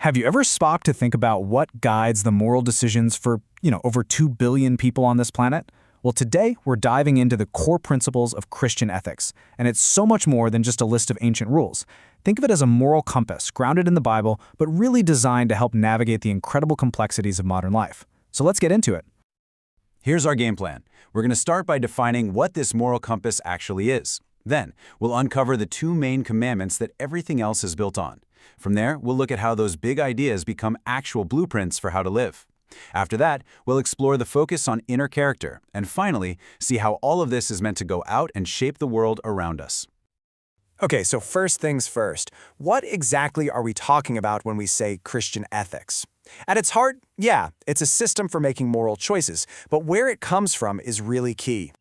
Have you ever stopped to think about what guides the moral decisions for, over 2 billion people on this planet? Well, today we're diving into the core principles of Christian ethics, and it's so much more than just a list of ancient rules. Think of it as a moral compass grounded in the Bible, but really designed to help navigate the incredible complexities of modern life. So let's get into it. Here's our game plan. We're going to start by defining what this moral compass actually is. Then, we'll uncover the two main commandments that everything else is built on. From there, we'll look at how those big ideas become actual blueprints for how to live. After that, we'll explore the focus on inner character, and finally, see how all of this is meant to go out and shape the world around us. Okay, so first things first, what exactly are we talking about when we say Christian ethics? At its heart, yeah, it's a system for making moral choices, but where it comes from is really key.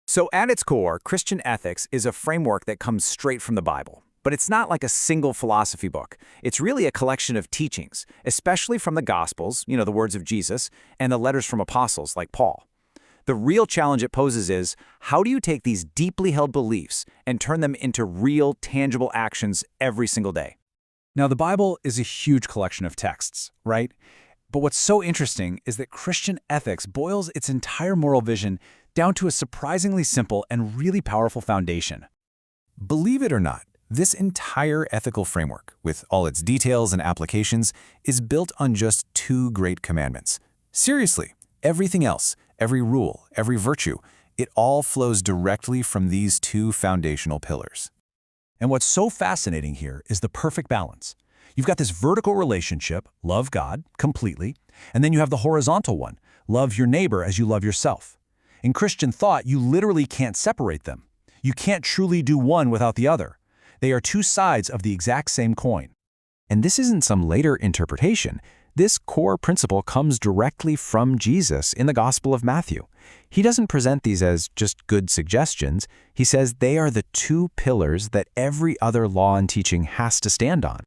So at its core, Christian ethics is a framework that comes straight from the Bible. But it's not like a single philosophy book. It's really a collection of teachings, especially from the Gospels, the words of Jesus, and the letters from apostles like Paul. The real challenge it poses is, how do you take these deeply held beliefs and turn them into real, tangible actions every single day? Now, the Bible is a huge collection of texts, right? But what's so interesting is that Christian ethics boils its entire moral vision down to a surprisingly simple and really powerful foundation. Believe it or not, this entire ethical framework, with all its details and applications, is built on just two great commandments. Seriously, everything else, every rule, every virtue, it all flows directly from these two foundational pillars. And what's so fascinating here is the perfect balance. You've got this vertical relationship, love God completely, and then you have the horizontal one, love your neighbor as you love yourself. In Christian thought, you literally can't separate them. You can't truly do one without the other. They are two sides of the exact same coin. And this isn't some later interpretation. This core principle comes directly from Jesus in the Gospel of Matthew. He doesn't present these as just good suggestions. He says they are the two pillars that every other law and teaching has to stand on.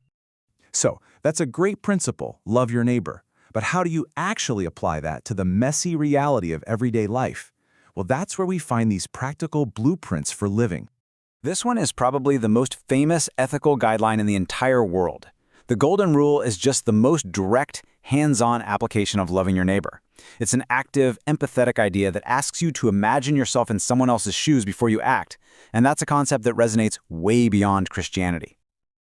So, that's a great principle, love your neighbor. But how do you actually apply that to the messy reality of everyday life? Well, that's where we find these practical blueprints for living. This one is probably the most famous ethical guideline in the entire world. The Golden Rule is just the most direct, hands-on application of loving your neighbor. It's an active, empathetic idea that asks you to imagine yourself in someone else's shoes before you act, and that's a concept that resonates way beyond Christianity.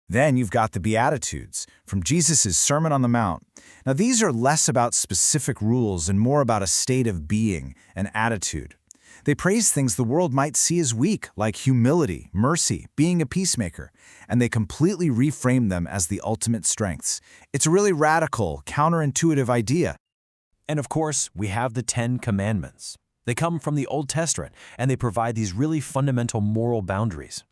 Then you've got the Beatitudes, from Jesus' Sermon on the Mount. Now, these are less about specific rules and more about a state of being, an attitude. They praise things the world might see as weak, like humility, mercy, being a peacemaker, and they completely reframe them as the ultimate strengths. It's a really radical, counterintuitive idea. And of course, we have the 10 Commandments. They come from the Old Testament, and they provide these really fundamental moral boundaries.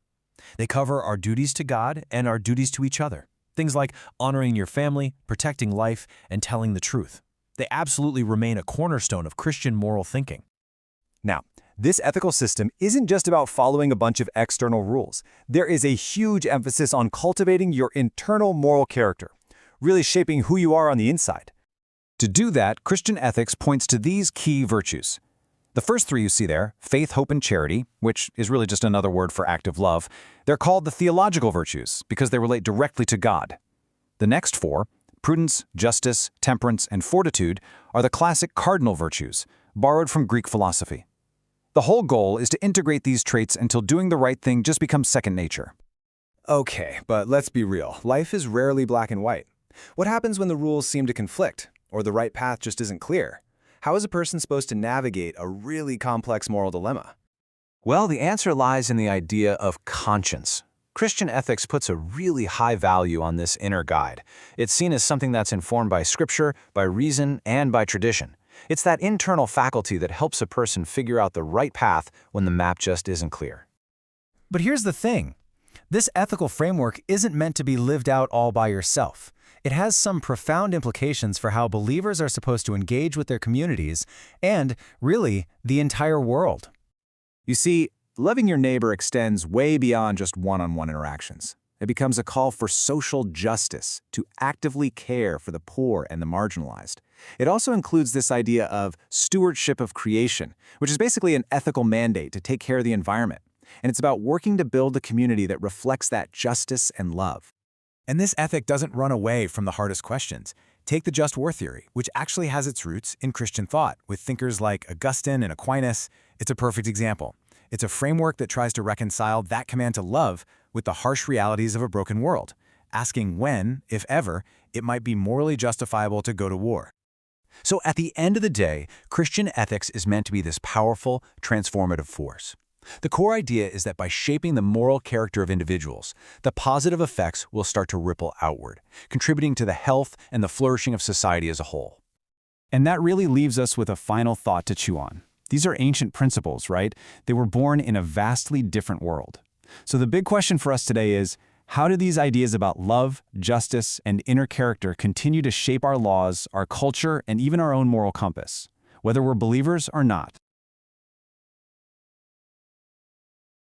They cover our duties to God and our duties to each other. Things like honoring your family, protecting life, and telling the truth. They absolutely remain a cornerstone of Christian moral thinking. Now, this ethical system isn't just about following a bunch of external rules. There is a huge emphasis on cultivating your internal moral character, really shaping who you are on the inside. To do that, Christian ethics points to these key virtues. The first three you see there, faith, hope, and charity, which is really just another word for active love, they're called the theological virtues because they relate directly to God. The next four, prudence, justice, temperance, and fortitude, are the classic cardinal virtues, borrowed from Greek philosophy. The whole goal is to integrate these traits until doing the right thing just becomes second nature. Okay, but let's be real. Life is rarely black and white. What happens when the rules seem to conflict, or the right path just isn't clear? How is a person supposed to navigate a really complex moral dilemma? Well, the answer lies in the idea of conscience. Christian ethics puts a really high value on this inner guide. It's seen as something that's informed by Scripture, by reason, and by tradition. It's that internal faculty that helps a person figure out the right path when the map just isn't clear. But here's the thing. This ethical framework isn't meant to be lived out all by yourself. It has some profound implications for how believers are supposed to engage with their communities and, really, the entire world. You see, loving your neighbor extends way beyond just one-on-one interactions. It becomes a call for social justice, to actively care for the poor and the marginalized. It also includes this idea of stewardship of creation, which is basically an ethical mandate to take care of the environment. And it's about working to build a community that reflects that justice and love. And this ethic doesn't run away from the hardest questions. Take the just war theory, which actually has its roots in Christian thought, with thinkers like Augustine and Aquinas. It's a perfect example. It's a framework that tries to reconcile that command to love with the harsh realities of a broken world, asking when, if ever, it might be morally justifiable to go to war. So at the end of the day, Christian ethics is meant to be this powerful, transformative force. The core idea is that by shaping the moral character of individuals, the positive effects will start to ripple outward, contributing to the health and the flourishing of society as a whole. And that really leaves us with a final thought to chew on. These are ancient principles, right? They were born in a vastly different world. So the big question for us today is, how do these ideas about love, justice, and inner character continue to shape our laws, our culture, and even our own moral compass, whether we're believers or not?